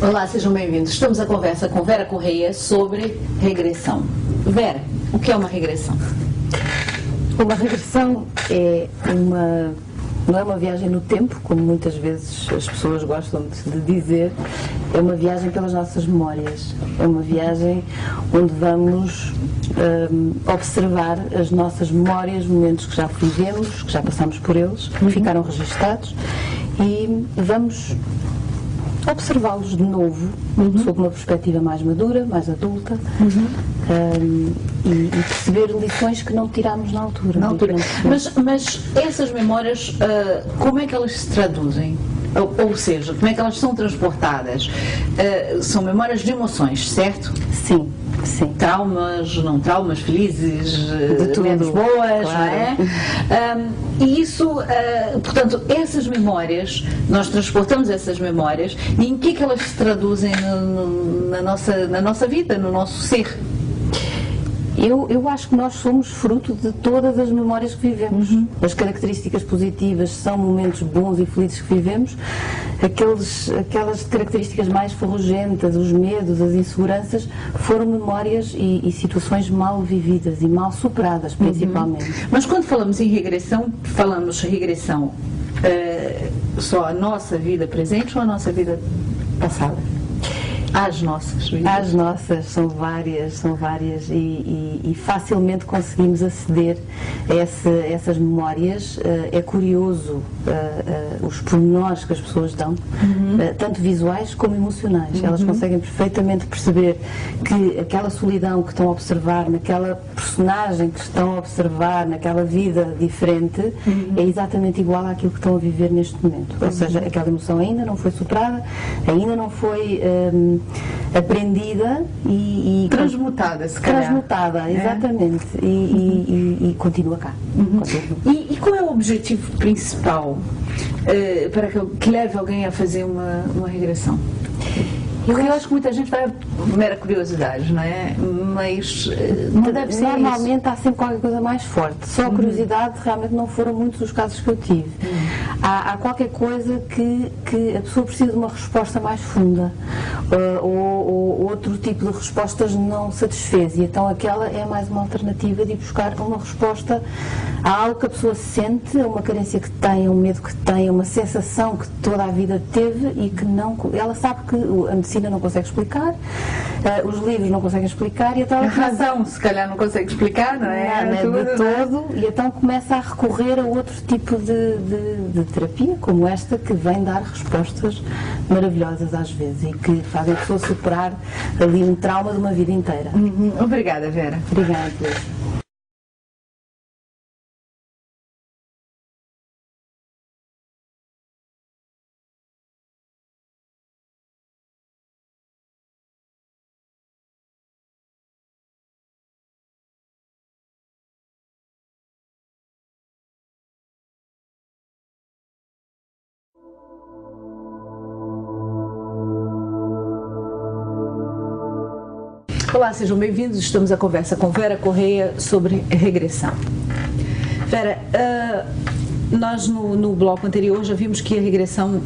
Olá, sejam bem-vindos. Estamos à conversa com Vera Correia sobre regressão. Vera, o que é uma regressão? Uma regressão não é uma viagem no tempo, como muitas vezes as pessoas gostam de dizer, é uma viagem pelas nossas memórias. É uma viagem onde vamos observar as nossas memórias, momentos que já vivemos, que já passamos por eles, que ficaram registados, e vamos observá-los de novo, sob uma perspectiva mais madura, mais adulta, e perceber lições que não tirámos na altura. Mas essas memórias, como é que elas se traduzem? Ou seja, como é que elas são transportadas? São memórias de emoções, certo? Sim, sim. Traumas, não traumas, felizes, de tudo, menos boas, claro. Não é? E isso, portanto, essas memórias, nós transportamos essas memórias, e em que elas se traduzem na nossa vida, no nosso ser? Eu acho que nós somos fruto de todas as memórias que vivemos. As características positivas são momentos bons e felizes que vivemos. Aquelas características mais ferrugentas, os medos, as inseguranças, foram memórias e situações mal vividas e mal superadas, principalmente. Mas quando falamos em regressão, falamos regressão só a nossa vida presente ou a nossa vida passada? As nossas vidas? As nossas, são várias e facilmente conseguimos aceder a essas memórias. É curioso os pormenores que as pessoas dão, tanto visuais como emocionais. Elas conseguem perfeitamente perceber que aquela solidão que estão a observar, naquela personagem que estão a observar, naquela vida diferente, é exatamente igual àquilo que estão a viver neste momento. Ou seja, aquela emoção ainda não foi superada, ainda não foi aprendida e transmutada, se calhar. Transmutada, exatamente. E continua cá. Continua. E qual é o objetivo principal para que leve alguém a fazer uma regressão? Eu acho que muita gente vai mera curiosidade, não é? Mas não deve ser normalmente isso. Há sempre qualquer coisa mais forte. Só a curiosidade, realmente não foram muitos os casos que eu tive. Há qualquer coisa que a pessoa precisa de uma resposta mais funda, ou outro tipo de respostas não satisfez, e então aquela é mais uma alternativa de ir buscar uma resposta a algo que a pessoa sente, a uma carência que tem, a um medo que tem, a uma sensação que toda a vida teve e que não... Ela sabe que a medicina não consegue explicar, os livros não conseguem explicar, e então a razão, se calhar, não consegue explicar, não é? De todo, e então começa a recorrer a outro tipo de terapia, como esta, que vem dar respostas maravilhosas às vezes e que fazem a pessoa superar ali um trauma de uma vida inteira. Obrigada, Vera. Obrigada. Olá, sejam bem-vindos. Estamos à conversa com Vera Correia sobre regressão. Vera, nós no bloco anterior já vimos que a regressão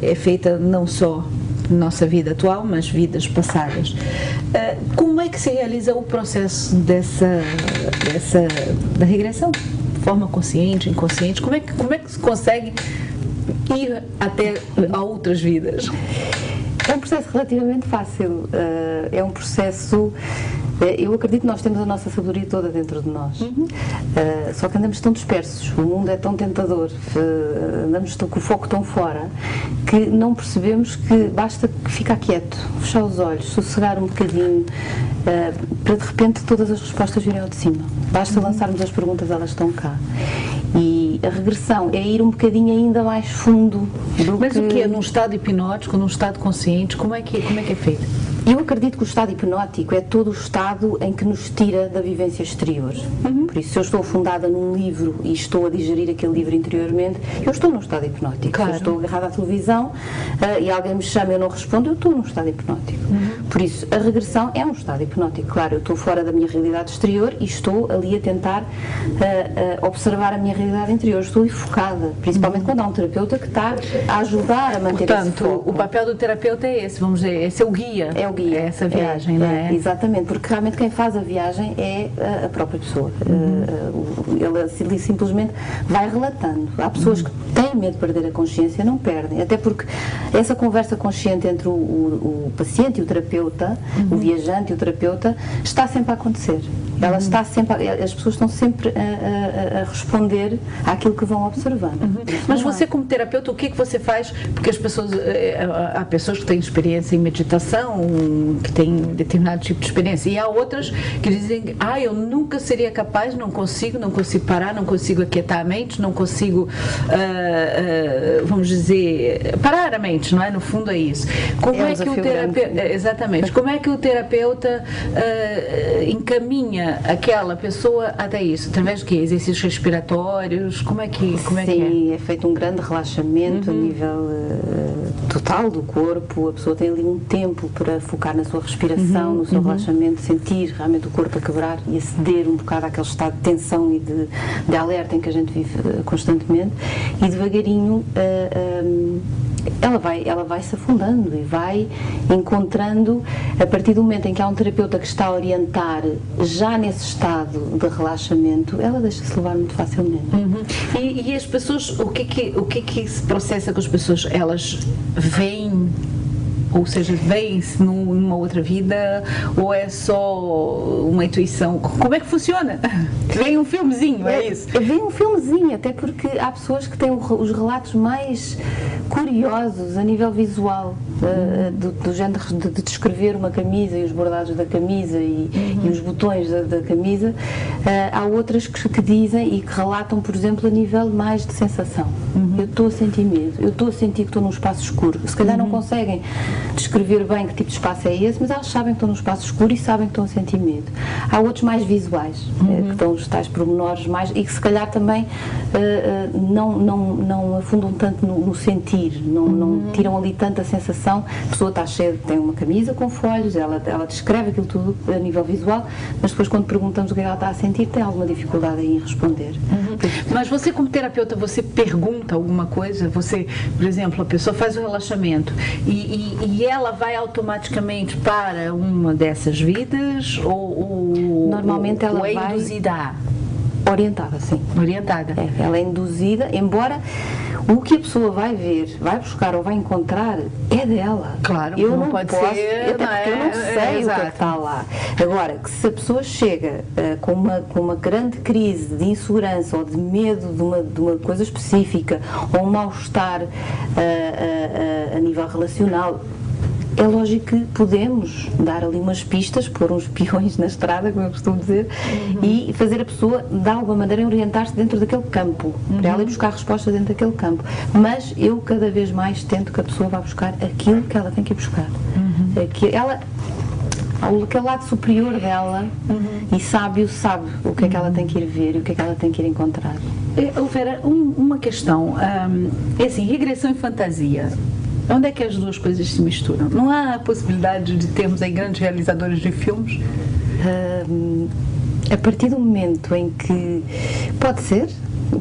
é feita não só na nossa vida atual, mas vidas passadas. Como é que se realiza o processo da regressão? De forma consciente, inconsciente? Como é que se consegue ir até a outras vidas? É um processo relativamente fácil, é um processo, eu acredito que nós temos a nossa sabedoria toda dentro de nós, só que andamos tão dispersos, o mundo é tão tentador, andamos com o foco tão fora, que não percebemos que basta ficar quieto, fechar os olhos, sossegar um bocadinho, para de repente todas as respostas virem ao de cima. Basta lançarmos as perguntas, elas estão cá. E a regressão é ir um bocadinho ainda mais fundo do Mas o que é? Num estado hipnótico, num estado consciente, como é que é feito? Eu acredito que o estado hipnótico é todo o estado em que nos tira da vivência exterior. Por isso, se eu estou afundada num livro e estou a digerir aquele livro interiormente, eu estou num estado hipnótico. Claro. Se eu estou agarrada à televisão e alguém me chama e eu não respondo, eu estou num estado hipnótico. Por isso, a regressão é um estado hipnótico. Claro, eu estou fora da minha realidade exterior e estou ali a tentar observar a minha realidade interior. Estou focada, principalmente quando há um terapeuta que está a ajudar a manter esse foco. Portanto, o papel do terapeuta é esse, vamos dizer, esse é o guia. É o guia. É essa viagem, não é? Exatamente, porque realmente quem faz a viagem é a própria pessoa. Ele simplesmente vai relatando. Há pessoas que têm medo de perder a consciência, não perdem, até porque essa conversa consciente entre o paciente e o terapeuta, o viajante e o terapeuta, está sempre a acontecer. Ela está sempre, as pessoas estão sempre a responder àquilo que vão observando. Mas você, como terapeuta, o que você faz? Porque as pessoas, há pessoas que têm experiência em meditação, que têm determinado tipo de experiência, e há outras que dizem, eu nunca seria capaz, não consigo parar, não consigo aquietar a mente, não consigo, vamos dizer, parar a mente, não é? No fundo é isso. Como é que o terapeuta, exatamente, como é que o terapeuta encaminha aquela pessoa até isso? Através de quê? Exercícios respiratórios? Como é que Sim, é feito um grande relaxamento a nível total do corpo. A pessoa tem ali um tempo para focar na sua respiração, no seu relaxamento, sentir realmente o corpo a quebrar e a ceder um bocado àquele estado de tensão e de alerta em que a gente vive constantemente, e devagarinho ela vai se afundando e vai encontrando, a partir do momento em que há um terapeuta que está a orientar já nesse estado de relaxamento, ela deixa-se levar muito facilmente. E as pessoas, o que se processa com as pessoas? Elas veem, ou seja, veem-se numa outra vida, ou é só uma intuição? Como é que funciona? Vem um filmezinho, é isso? Vem um filmezinho, até porque há pessoas que têm os relatos mais curiosos a nível visual, do género de descrever uma camisa e os bordados da camisa e os botões da camisa. Há outras que dizem e que relatam, por exemplo, a nível mais de sensação. Eu estou a sentir medo, eu estou a sentir que estou num espaço escuro. Se calhar não conseguem descrever bem que tipo de espaço é esse, mas elas sabem que estão num espaço escuro e sabem que estão a sentir medo. Há outros mais visuais, que estão os tais pormenores mais, e que se calhar também não afundam tanto no sentir, não tiram ali tanta sensação. A pessoa está cheia, tem uma camisa com folhos, ela descreve aquilo tudo a nível visual, mas depois quando perguntamos o que ela está a sentir, tem alguma dificuldade em responder. Mas você, como terapeuta, você pergunta alguma coisa? Você, por exemplo, a pessoa faz o relaxamento e ela vai automaticamente para uma dessas vidas, ou normalmente ela é vai induzida? Orientada, sim. Orientada. Ela é induzida, embora o que a pessoa vai ver, vai buscar ou vai encontrar é dela. Claro, eu não pode posso, ser, até porque eu não sei o que está lá. Agora, que se a pessoa chega com uma grande crise de insegurança ou de medo de uma coisa específica, ou um mal-estar a nível relacional, é lógico que podemos dar ali umas pistas, pôr uns peões na estrada, como eu costumo dizer, e fazer a pessoa, de alguma maneira, orientar-se dentro daquele campo, para ela ir buscar respostas dentro daquele campo. Mas eu, cada vez mais, tento que a pessoa vá buscar aquilo que ela tem que ir buscar. Aquele lado superior dela, e sábio sabe o que é que ela tem que ir ver e o que é que ela tem que ir encontrar. Vera, uma questão, é assim, regressão e fantasia. Onde é que as duas coisas se misturam? Não há a possibilidade de termos aí grandes realizadores de filmes? A partir do momento em que pode ser,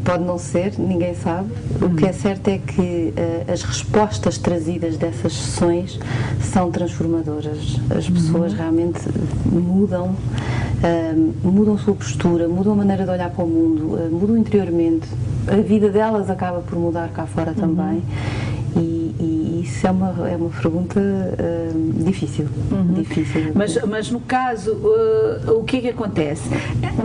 pode não ser, ninguém sabe. O que é certo é que as respostas trazidas dessas sessões são transformadoras. As pessoas realmente mudam a sua postura, mudam a maneira de olhar para o mundo, mudam interiormente. A vida delas acaba por mudar cá fora também. E isso é uma pergunta difícil. Difícil. Mas no caso, o que é que acontece?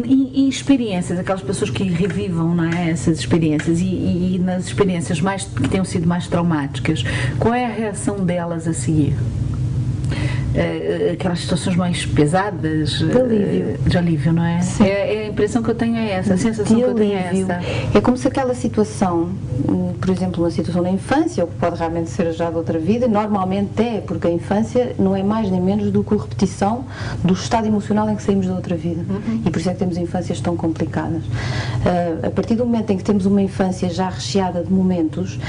Em experiências, aquelas pessoas que revivam, não é, essas experiências e nas experiências que tenham sido mais traumáticas, qual é a reação delas a seguir? Aquelas situações mais pesadas de alívio, não é? Sim. É impressão que eu tenho é essa, a sensação que eu tenho é essa. É como se aquela situação, por exemplo, uma situação na infância, ou que pode realmente ser já de outra vida, normalmente é, porque a infância não é mais nem menos do que a repetição do estado emocional em que saímos da outra vida. E por isso é que temos infâncias tão complicadas. A partir do momento em que temos uma infância já recheada de momentos,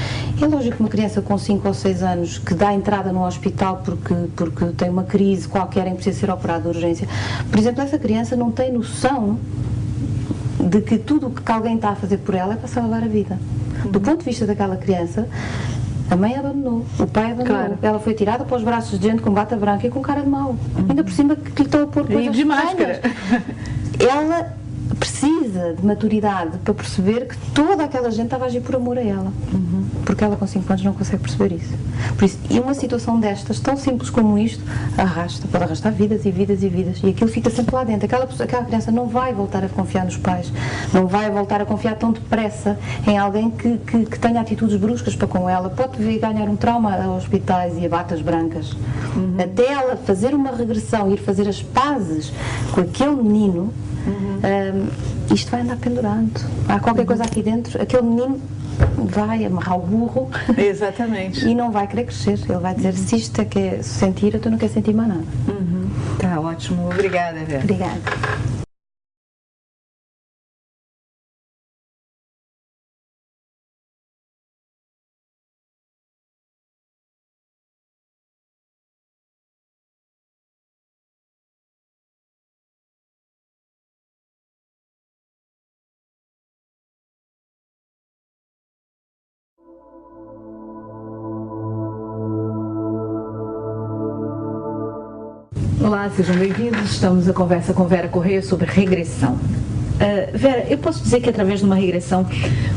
é lógico que uma criança com 5 ou 6 anos que dá entrada no hospital porque tem uma crise qualquer em que precisa ser operado de urgência, por exemplo, essa criança não tem noção de que tudo o que alguém está a fazer por ela é para salvar a vida. Do ponto de vista daquela criança, a mãe abandonou, o pai abandonou, claro. Ela foi tirada para os braços de gente com bata branca e com cara de mau. Ainda por cima que lhe estão a pôr coisas de máscara. Ela precisa de maturidade para perceber que toda aquela gente estava a agir por amor a ela. Porque ela com 5 anos não consegue perceber isso. Por isso, e uma situação destas, tão simples como isto, pode arrastar vidas e vidas e vidas. E aquilo fica sempre lá dentro. Aquela criança não vai voltar a confiar nos pais, não vai voltar a confiar tão depressa em alguém que tenha atitudes bruscas para com ela. Pode vir ganhar um trauma a hospitais e a batas brancas. Até ela fazer uma regressão, ir fazer as pazes com aquele menino, isto vai andar pendurado. Há qualquer coisa aqui dentro, aquele menino vai amarrar o burro. Exatamente. E não vai querer crescer. Ele vai dizer, se isto é que é sentir, eu não quero sentir mais nada. Tá ótimo. Obrigada, Vera. Obrigada. Olá, sejam bem-vindos. Estamos a conversa com Vera Correia sobre regressão. Vera, eu posso dizer que através de uma regressão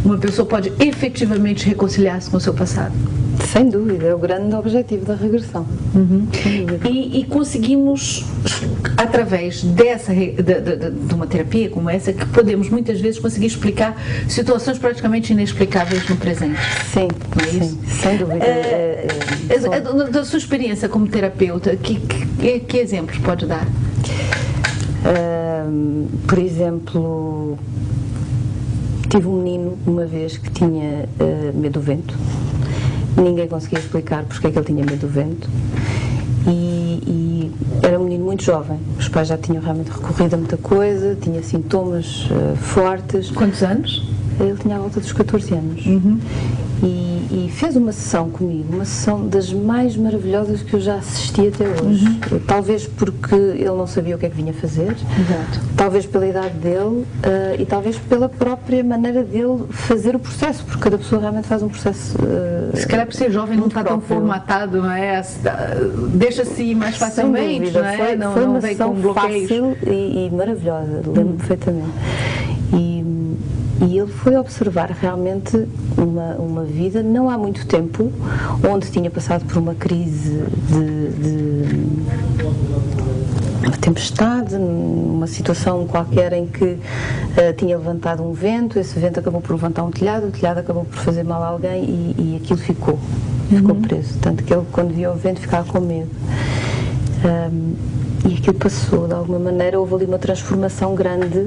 uma pessoa pode efetivamente reconciliar-se com o seu passado? Sem dúvida, é o grande objetivo da regressão. E conseguimos, através de uma terapia como essa, que podemos muitas vezes conseguir explicar situações praticamente inexplicáveis no presente. Sim, sim, sem dúvida. Da sua experiência como terapeuta, que exemplos pode dar? Por exemplo, tive um menino uma vez que tinha medo do vento. Ninguém conseguia explicar porque é que ele tinha medo do vento e era um menino muito jovem. Os pais já tinham realmente recorrido a muita coisa, tinha sintomas fortes. Quantos anos? Ele tinha à volta dos 14 anos. E fez uma sessão comigo, uma sessão das mais maravilhosas que eu já assisti até hoje. Talvez porque ele não sabia o que é que vinha fazer, talvez pela idade dele e talvez pela própria maneira dele fazer o processo, porque cada pessoa realmente faz um processo. Se calhar por ser jovem não está tão formatado, não é? Deixa-se ir mais facilmente, não é? Foi não uma vem sessão com bloqueios. fácil e maravilhosa, lembro perfeitamente. E ele foi observar realmente uma vida, não há muito tempo, onde tinha passado por uma crise de uma tempestade, uma situação qualquer em que tinha levantado um vento, esse vento acabou por levantar um telhado, o telhado acabou por fazer mal a alguém e aquilo ficou preso. Tanto que ele, quando via o vento, ficava com medo. E aquilo passou, de alguma maneira, houve ali uma transformação grande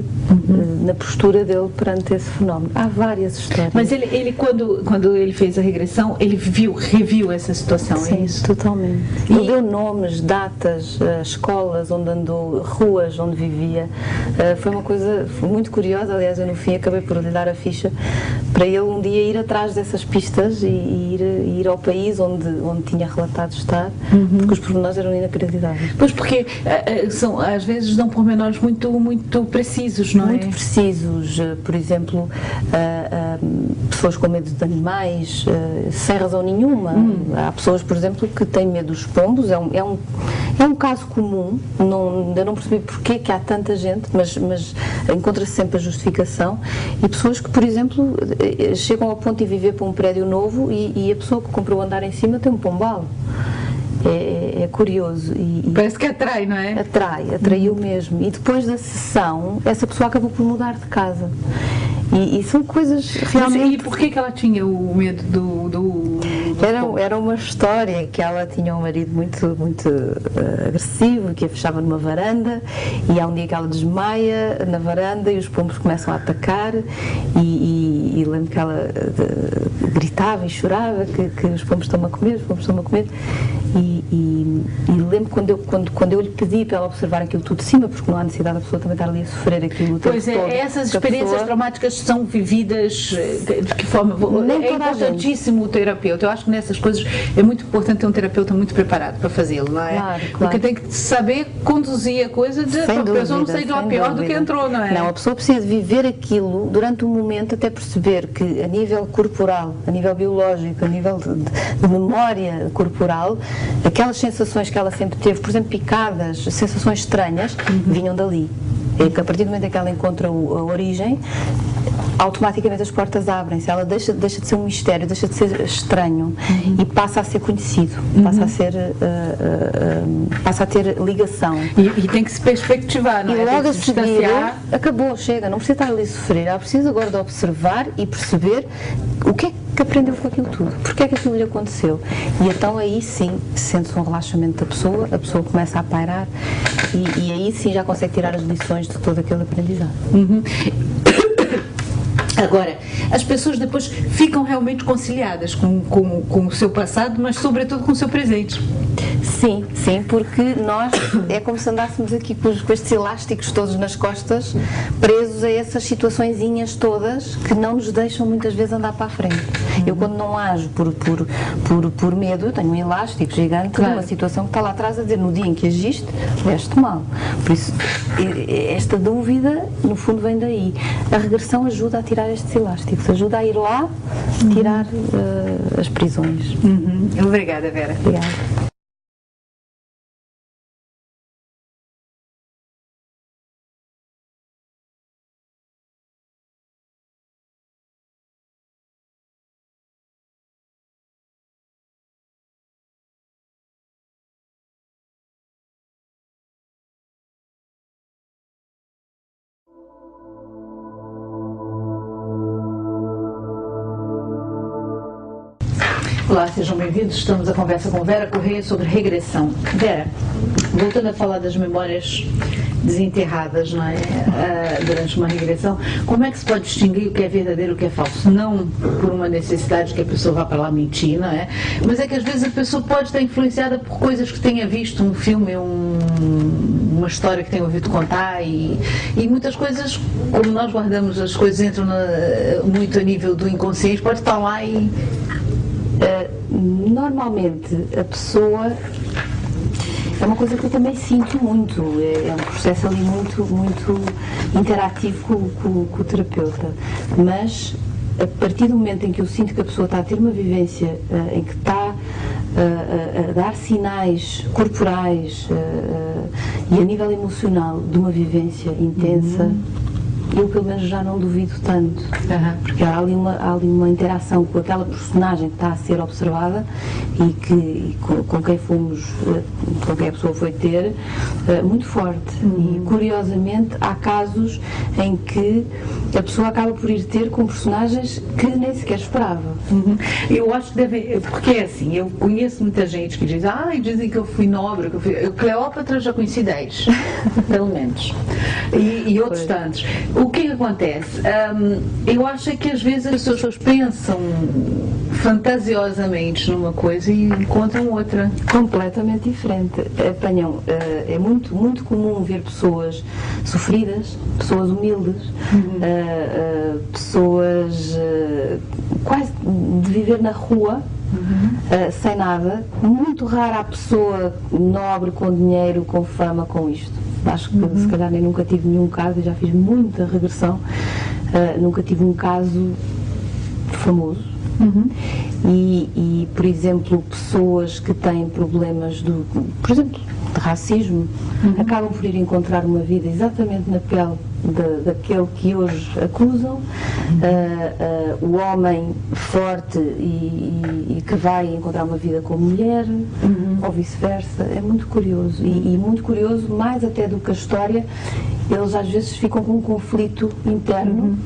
na postura dele perante esse fenómeno. Há várias histórias. Mas ele quando ele fez a regressão, ele reviu essa situação, sim, é isso? Totalmente. Ele deu nomes, datas, escolas onde andou, ruas onde vivia. Foi uma coisa muito curiosa, aliás, eu no fim acabei por lhe dar a ficha para ele um dia ir atrás dessas pistas e ir ao país onde tinha relatado estar, porque os pormenores eram inacreditáveis. Pois, porque às vezes dão pormenores muito precisos, não é? Muito precisos, por exemplo, pessoas com medo de animais, sem razão nenhuma. Há pessoas, por exemplo, que têm medo dos pombos, é um caso comum, ainda não percebi porque que há tanta gente, mas encontra-se sempre a justificação, e pessoas que, por exemplo, chegam ao ponto de viver para um prédio novo e a pessoa que comprou o andar em cima tem um pombal. É curioso. Parece que atrai, não é? Atraiu mesmo. E depois da sessão, essa pessoa acabou por mudar de casa. E são coisas realmente... E porquê que ela tinha o medo do Era uma história que ela tinha um marido muito agressivo, que a fechava numa varanda, e há um dia que ela desmaia na varanda e os pombos começam a atacar, e lembro que ela gritava e chorava que os pombos estão-me a comer, os pombos estão-me a comer. E lembro quando eu lhe pedi para ela observar aquilo tudo de cima, porque não há necessidade da pessoa também estar ali a sofrer aquilo tudo. Pois é, essas experiências traumáticas são vividas de que forma? É importantíssimo o terapeuta. Eu acho que nessas coisas é muito importante ter um terapeuta muito preparado para fazê-lo, não é? Claro. Porque tem que saber conduzir a coisa para a pessoa não sair de lá pior do que entrou, não é? Não, a pessoa precisa de viver aquilo durante um momento até perceber que a nível corporal, a nível biológico, a nível de memória corporal, aquelas sensações que ela sempre teve, por exemplo, picadas, sensações estranhas, vinham dali. É que a partir do momento em que ela encontra a origem, automaticamente as portas abrem-se, ela deixa de ser um mistério, deixa de ser estranho e passa a ser conhecido, passa a ter ligação. E tem que se perspectivar, não é? E logo a seguir, acabou, chega, não precisa estar ali a sofrer, ela precisa agora de observar e perceber o que é que aprendeu com aquilo tudo, porque é que aquilo lhe aconteceu. E então aí sim, sente-se um relaxamento da pessoa, a pessoa começa a pairar e aí sim já consegue tirar as lições de todo aquele aprendizado. Agora, as pessoas depois ficam realmente conciliadas com o seu passado, mas sobretudo com o seu presente. Sim, porque nós é como se andássemos aqui com estes elásticos todos nas costas, presos a essas situaçõezinhas todas que não nos deixam muitas vezes andar para a frente. Eu quando não ajo por medo, eu tenho um elástico gigante de uma situação que está lá atrás a dizer no dia em que agiste, veste mal. Por isso, esta dúvida no fundo vem daí. A regressão ajuda a tirar estes elásticos, ajuda a ir lá tirar as prisões. Obrigada, Vera. Obrigada. Olá, sejam bem-vindos. Estamos a conversa com Vera Correia sobre regressão. Vera, voltando a falar das memórias desenterradas, não é? Durante uma regressão, como é que se pode distinguir o que é verdadeiro e o que é falso? Não por uma necessidade que a pessoa vá para lá mentir, não é? Mas é que às vezes a pessoa pode estar influenciada por coisas que tenha visto, um filme, uma história que tenha ouvido contar e muitas coisas, como nós guardamos, as coisas entram muito a nível do inconsciente, pode estar lá e... Normalmente a pessoa é uma coisa que eu também sinto muito, é um processo ali muito interativo com o terapeuta, mas a partir do momento em que eu sinto que a pessoa está a ter uma vivência em que está a dar sinais corporais e a nível emocional de uma vivência intensa, eu pelo menos já não duvido tanto, porque há ali uma interação com aquela personagem que está a ser observada e com quem a pessoa foi ter, muito forte. E curiosamente há casos em que a pessoa acaba por ir ter com personagens que nem sequer esperava. Eu acho que deve, porque é assim, eu conheço muita gente que diz, dizem que eu fui nobre, Cleópatra já conheci 10, pelo menos, e outros tantos. O que acontece? Eu acho que às vezes as pessoas pensam fantasiosamente numa coisa e encontram outra. Completamente diferente. Apanham, é muito comum ver pessoas sofridas, pessoas humildes, pessoas quase de viver na rua, sem nada. Muito rara a pessoa nobre, com dinheiro, com fama, com isto. Acho que se calhar nem nunca tive nenhum caso, já fiz muita regressão, nunca tive um caso famoso. E, por exemplo, pessoas que têm problemas, por exemplo, de racismo, acabam por ir encontrar uma vida exatamente na pele daquele que hoje acusam, o homem forte e que vai encontrar uma vida como mulher, ou vice-versa. É muito curioso. E muito curioso, mais até do que a história, eles às vezes ficam com um conflito interno,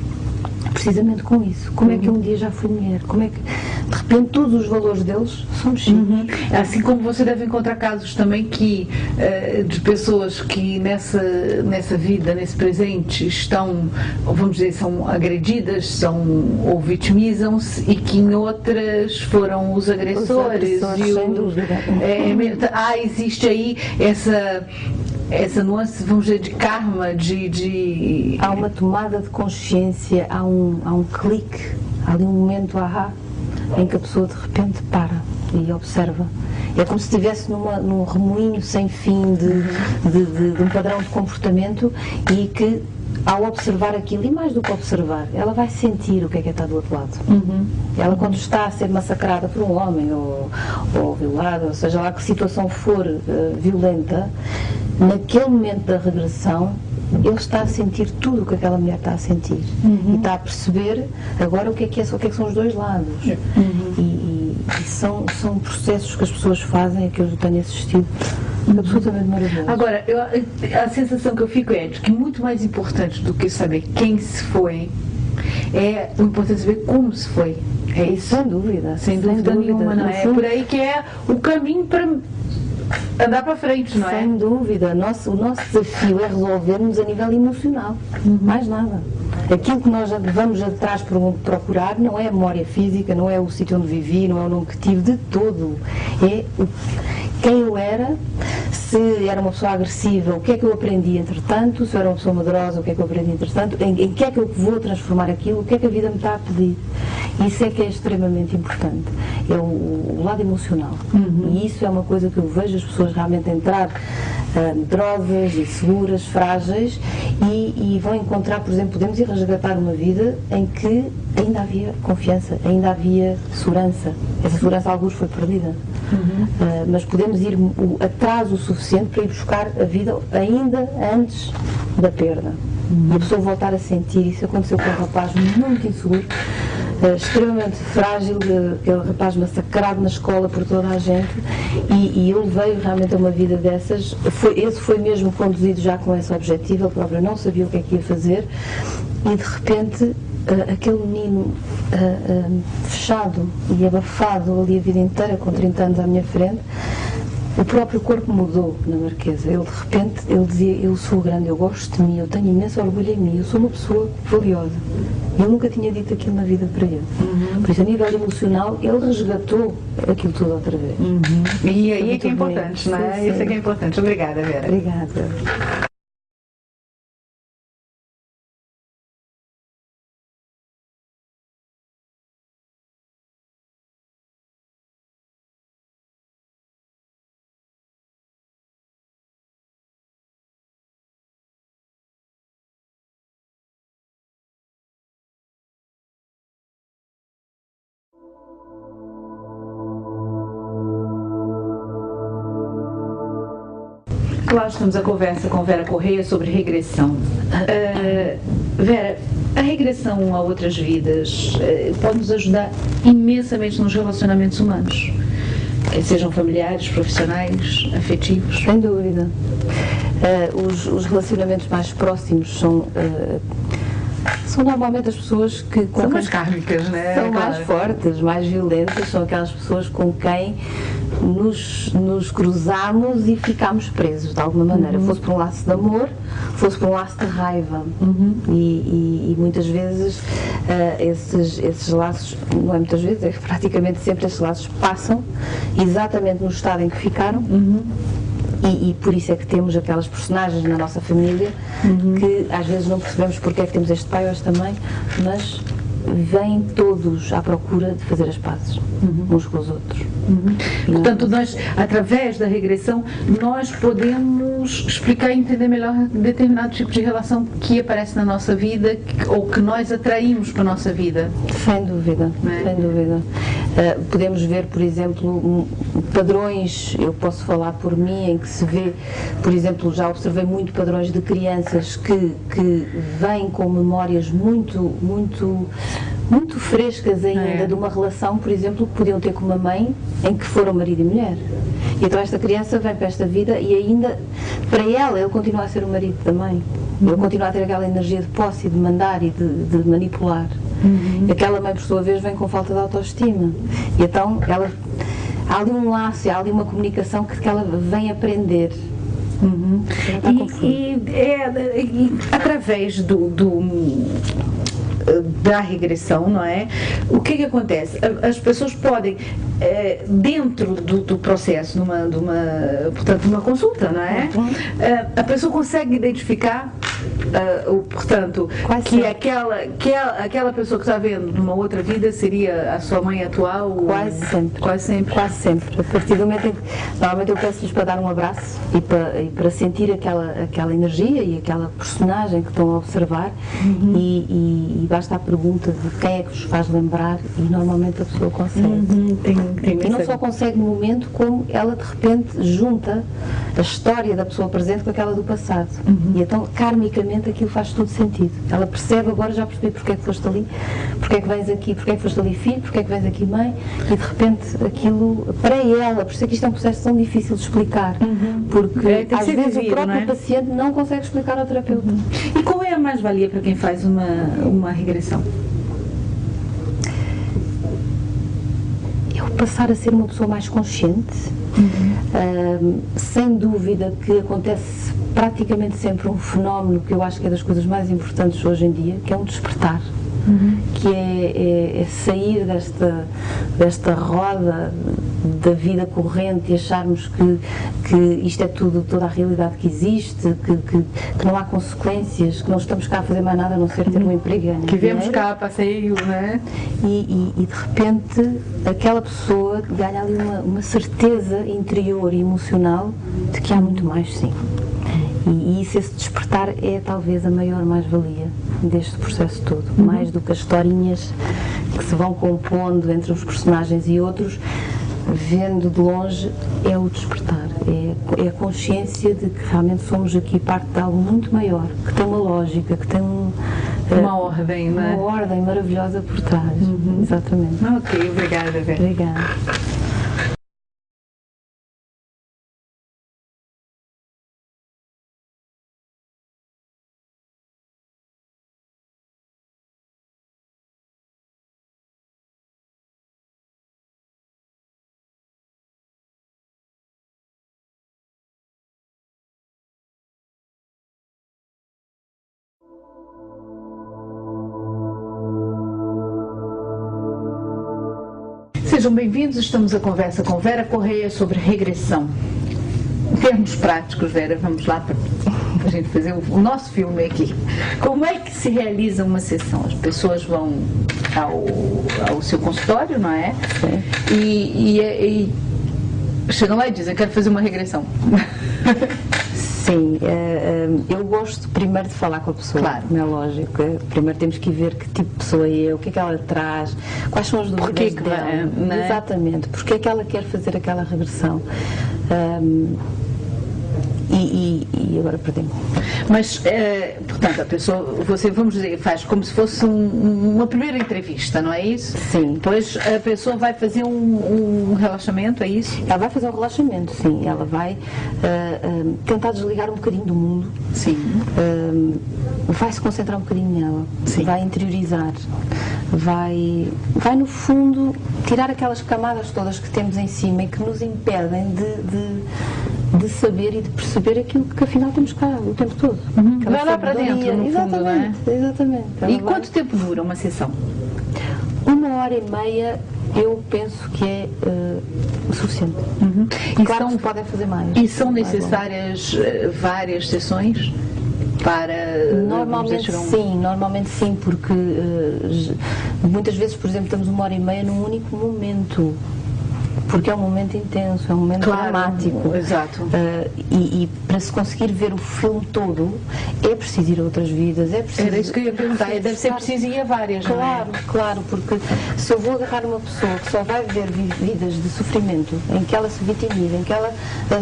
precisamente com isso. Como é que eu um dia já fui mulher? Como é que, de repente, todos os valores deles são mexidos. Assim como você deve encontrar casos também que, de pessoas que nessa vida, nesse presente, estão, vamos dizer, são agredidas, ou vitimizam-se, e que em outras foram os agressores. Sem dúvida. Existe aí essa nuance, vamos dizer, de karma, Há uma tomada de consciência, há um clique, há ali um momento em que a pessoa de repente para e observa. É como se estivesse num remoinho sem fim de um padrão de comportamento, e que, ao observar aquilo, e mais do que observar, ela vai sentir o que é estar do outro lado. Ela, quando está a ser massacrada por um homem ou violada, ou seja lá que situação for violenta, naquele momento da regressão, ele está a sentir tudo o que aquela mulher está a sentir. E está a perceber agora o que é são os dois lados. E são processos que as pessoas fazem, que eu tenho assistido, absolutamente maravilhoso. Agora, a sensação que eu fico é de que muito mais importante do que saber quem se foi, é o importante saber como se foi. É isso? Sem dúvida. Sem dúvida nenhuma, não é? É por aí que é o caminho para andar para frente, não é? Sem dúvida. O nosso desafio é resolvermos a nível emocional. Mais nada. Aquilo que nós vamos atrás procurar não é a memória física, não é o sítio onde vivi, não é o nome que tive, de todo. É quem eu era, se era uma pessoa agressiva, o que é que eu aprendi entretanto, se eu era uma pessoa medrosa, o que é que eu aprendi entretanto, em que é que eu vou transformar aquilo, o que é que a vida me está a pedir. Isso é que é extremamente importante. É o lado emocional. E isso é uma coisa que eu vejo as pessoas realmente entrar medrosas, inseguras, frágeis, e vão encontrar, por exemplo, podemos ir resgatar uma vida em que ainda havia confiança, ainda havia segurança. Essa segurança, alguns, foi perdida. Mas podemos ir atrás o suficiente para ir buscar a vida ainda antes da perda. E a pessoa voltar a sentir. Isso aconteceu com um rapaz muito inseguro, extremamente frágil, aquele rapaz massacrado na escola por toda a gente, e ele veio realmente a uma vida dessas. Esse foi mesmo conduzido já com esse objetivo, ele próprio não sabia o que é que ia fazer, e de repente aquele menino fechado e abafado ali a vida inteira, com 30 anos à minha frente, o próprio corpo mudou na Marquesa. Ele, de repente, ele dizia: eu sou grande, eu gosto de mim, eu tenho imenso orgulho em mim, eu sou uma pessoa valiosa. Eu nunca tinha dito aquilo na vida para ele. Por isso, a nível emocional, ele resgatou aquilo tudo outra vez. E aí é que é importante, não é? Isso é que é importante. Obrigada, Vera. Obrigada. Claro, estamos a conversa com Vera Correia sobre regressão. Vera, a regressão a outras vidas pode nos ajudar imensamente nos relacionamentos humanos, sejam familiares, profissionais, afetivos. Sem dúvida. Os relacionamentos mais próximos são normalmente as pessoas que... São mais kármicas, não é? São mais fortes, mais violentas, são aquelas pessoas com quem nos cruzamos e ficamos presos, de alguma maneira. Fosse por um laço de amor, fosse por um laço de raiva. E muitas vezes esses laços, não é muitas vezes, é praticamente sempre esses laços passam exatamente no estado em que ficaram. E por isso é que temos aquelas personagens na nossa família que às vezes não percebemos porque é que temos este pai ou esta mãe, mas vêm todos à procura de fazer as pazes uns com os outros. Portanto, nós, através da regressão, nós podemos explicar e entender melhor determinado tipo de relação que aparece na nossa vida ou que nós atraímos para a nossa vida. Sem dúvida, sem dúvida. Podemos ver, por exemplo, padrões, eu posso falar por mim, em que se vê, por exemplo, já observei muito padrões de crianças que vêm com memórias muito frescas ainda de uma relação, por exemplo, que podiam ter com uma mãe em que foram marido e mulher. E então esta criança vem para esta vida e ainda, para ela, ele continua a ser o marido da mãe. Ele continua a ter aquela energia de posse, de mandar e de manipular. E aquela mãe, por sua vez, vem com falta de autoestima. E então há ali um laço, há ali uma comunicação que ela vem aprender. E através da regressão, não é? O que acontece? As pessoas podem, dentro do processo, portanto, numa consulta, não é? A pessoa consegue identificar, portanto, que aquela pessoa que está vendo numa outra vida seria a sua mãe atual? Quase sempre. Quase sempre. Quase sempre. A partir do momento em que, normalmente eu peço-lhes para dar um abraço e para sentir aquela energia e aquela personagem que estão a observar, e basta a pergunta de quem é que vos faz lembrar, e normalmente a pessoa consegue. E não só consegue no momento, como ela de repente junta a história da pessoa presente com aquela do passado. E então, karmicamente, aquilo faz todo sentido. Ela percebe, agora já percebi porque é que foste ali, porque é que vens aqui, porque é que foste ali filho, porque é que vens aqui mãe, e de repente aquilo, para ela, por isso é que isto é um processo tão difícil de explicar, porque às vezes o próprio paciente não consegue explicar ao terapeuta. E qual é a mais-valia para quem faz uma regressão? Eu passar a ser uma pessoa mais consciente. Sem dúvida que acontece praticamente sempre um fenómeno que eu acho que é das coisas mais importantes hoje em dia, que é um despertar, que é sair desta roda da vida corrente e acharmos que isto é toda a realidade que existe, que não há consequências, que não estamos cá a fazer mais nada a não ser ter um emprego e ganhar que viemos dinheiro. cá a passeio, não é? E de repente aquela pessoa ganha ali uma certeza interior e emocional de que há muito mais, sim. E esse despertar é talvez a maior mais-valia deste processo todo, mais do que as historinhas que se vão compondo entre uns personagens e outros. Vendo de longe, é o despertar, é a consciência de que realmente somos aqui parte de algo muito maior, que tem uma lógica, que tem uma ordem, não é? Uma ordem maravilhosa por trás. Exatamente. Ok, obrigada, Vera. Obrigada. Sejam bem-vindos, estamos a conversa com Vera Correia sobre regressão. Em termos práticos, Vera, vamos lá para a gente fazer o nosso filme aqui. Como é que se realiza uma sessão? As pessoas vão ao seu consultório, não é? E chegam lá e dizem, eu quero fazer uma regressão. Sim, eu gosto primeiro de falar com a pessoa, claro. Não é lógico. Primeiro temos que ver que tipo de pessoa é, o que é que ela traz, quais são as dúvidas dela. Né? Exatamente, porque é que ela quer fazer aquela regressão. E agora perdi-me. Mas, portanto, a pessoa, você, vamos dizer, faz como se fosse uma primeira entrevista, não é isso? Sim. Depois a pessoa vai fazer um relaxamento, é isso? Ela vai fazer um relaxamento, sim. Ela vai tentar desligar um bocadinho do mundo. Sim. Vai se concentrar um bocadinho nela. Sim. Vai interiorizar. Vai, no fundo, tirar aquelas camadas todas que temos em cima e que nos impedem de saber e de perceber aquilo que afinal temos cá o tempo todo. Vai lá para dentro, no fundo, não é? Exatamente. E quanto tempo dura uma sessão? 1h30 eu penso que é o suficiente. E claro que podem fazer mais. E são necessárias várias sessões? Normalmente sim, porque muitas vezes, por exemplo, estamos 1h30 num único momento, porque é um momento intenso, é um momento dramático. Exato. E para se conseguir ver o filme todo, é preciso ir a outras vidas, é preciso... Era isso que eu ia perguntar, deve ser preciso ir a várias, não é? Claro, porque se eu vou agarrar uma pessoa que só vai ver vidas de sofrimento, em que ela se vitimiza, em que ela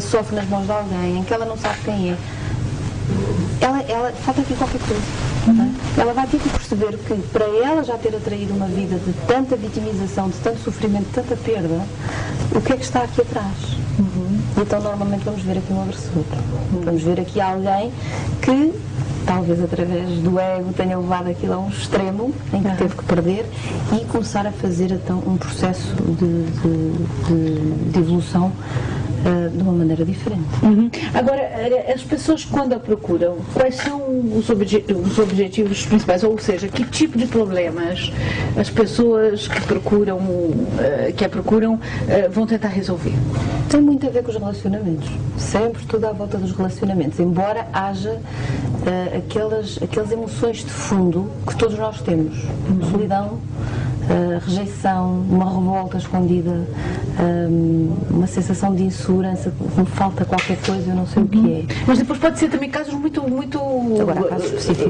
sofre nas mãos de alguém, em que ela não sabe quem é, ela falta aqui qualquer coisa. Ela vai ter que perceber que para ela já ter atraído uma vida de tanta vitimização, de tanto sofrimento, de tanta perda, o que é que está aqui atrás? Então normalmente vamos ver aqui um agressor. Vamos ver aqui alguém que talvez através do ego tenha levado aquilo a um extremo em que teve que perder e começar a fazer então um processo de evolução de uma maneira diferente. Agora, as pessoas quando a procuram, quais são os objetivos principais? Ou seja, que tipo de problemas as pessoas que a procuram vão tentar resolver? Tem muito a ver com os relacionamentos. Sempre tudo à volta dos relacionamentos. Embora haja aquelas emoções de fundo que todos nós temos. Solidão, rejeição, uma revolta escondida, uma sensação de insegurança, me falta qualquer coisa, eu não sei o que é. Mas depois pode ser também casos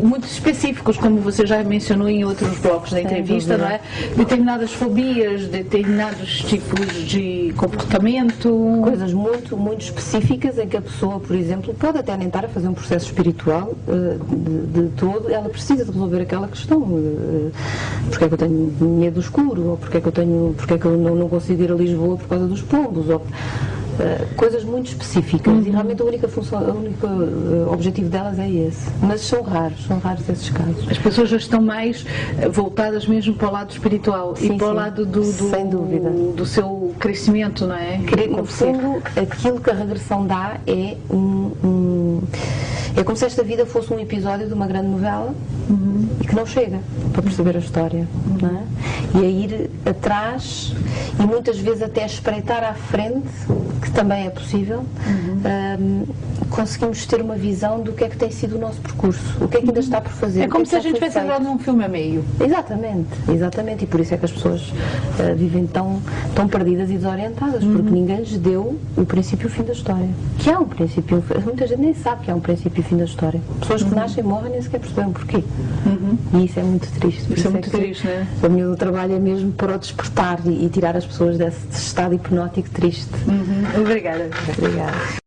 muito específicos, como você já mencionou em outros blocos da entrevista, não é? Determinadas fobias, determinados tipos de comportamento. Coisas muito, muito específicas em que a pessoa, por exemplo, pode até nem estar a fazer um processo espiritual de todo, ela precisa de resolver aquela questão. Porque é que eu tenho medo do escuro, ou porque é que eu não consigo ir a Lisboa por causa dos pombos, ou coisas muito específicas e realmente o único objetivo delas é esse. Mas são raros esses casos. As pessoas já estão mais voltadas mesmo para o lado espiritual e para o lado sem dúvida, do seu crescimento, não é? No fundo, aquilo que a regressão dá é é como se esta vida fosse um episódio de uma grande novela e que não chega para perceber a história, não é? E a ir atrás e muitas vezes até espreitar à frente, que também é possível, conseguimos ter uma visão do que é que tem sido o nosso percurso, o que é que ainda está por fazer. É como se a gente tivesse entrado num filme a meio. Exatamente, e por isso é que as pessoas vivem tão perdidas e desorientadas, porque ninguém lhes deu o princípio e o fim da história. Que há um princípio, muita gente nem sabe que há um princípio e fim da história. Pessoas que nascem e morrem nem sequer percebem porquê. E isso é muito triste. Isso é muito triste, não é? O meu trabalho é mesmo para o despertar e tirar as pessoas desse estado hipnótico triste. Obrigada. Obrigada.